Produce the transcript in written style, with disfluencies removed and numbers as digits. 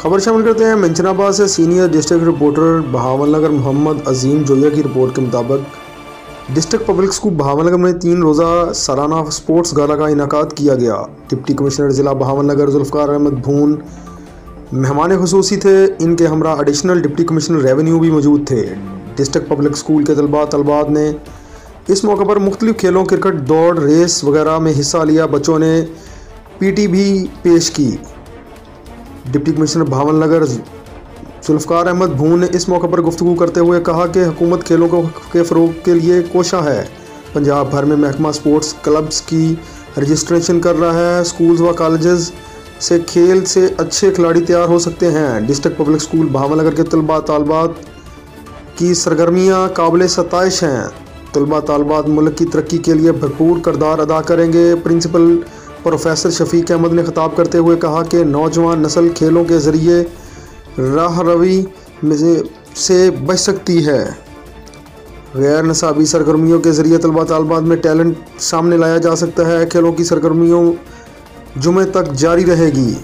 खबर शामिल करते हैं मंचनाबाद से। Senior district reporter Bahawalnagar Mohammad Azeem Zoya की रिपोर्ट के मुताबिक डिस्ट्रिक्ट पब्लिक स्कूल बहावलनगर में 3 रोज़ा सालाना स्पोर्ट्स गाला का इनेकाद किया गया। डिप्टी कमिश्नर ज़िला बहावलनगर जुल्फ़कार अहमद भून मेहमान खुसूसी थे। इनके हमरा एडिशनल डिप्टी कमिश्नर रेवेन्यू भी मौजूद थे। डिस्ट्रिक्ट पब्लिक स्कूल के तलबात ने इस मौके पर मुख्तलिफ खेलों क्रिकेट, दौड़, रेस वगैरह में हिस्सा लिया। बच्चों ने पीटी भी पेश की। डिप्टी कमिश्नर बहावलनगर जुल्फ़कार अहमद भून ने इस मौके पर गुफ्तगू करते हुए कहा कि हुकूमत खेलों के फ़रोग के लिए कोशा है। पंजाब भर में महकमा स्पोर्ट्स क्लब्स की रजिस्ट्रेशन कर रहा है। स्कूल्स व कॉलेजेस से खेल से अच्छे खिलाड़ी तैयार हो सकते हैं। डिस्ट्रिक्ट पब्लिक स्कूल बहावलनगर के तलबात की सरगर्मियाँ काबिल सताइश हैं। तलबात मुल्क की तरक्की के लिए भरपूर किरदार अदा करेंगे। प्रिंसिपल प्रोफेसर शफीक अहमद ने खिताब करते हुए कहा कि नौजवान नस्ल खेलों के ज़रिए राह रवी से बच सकती है। गैर नसाबी सरगर्मियों के ज़रिए तलबात में टैलेंट सामने लाया जा सकता है। खेलों की सरगर्मियों जुमे तक जारी रहेगी।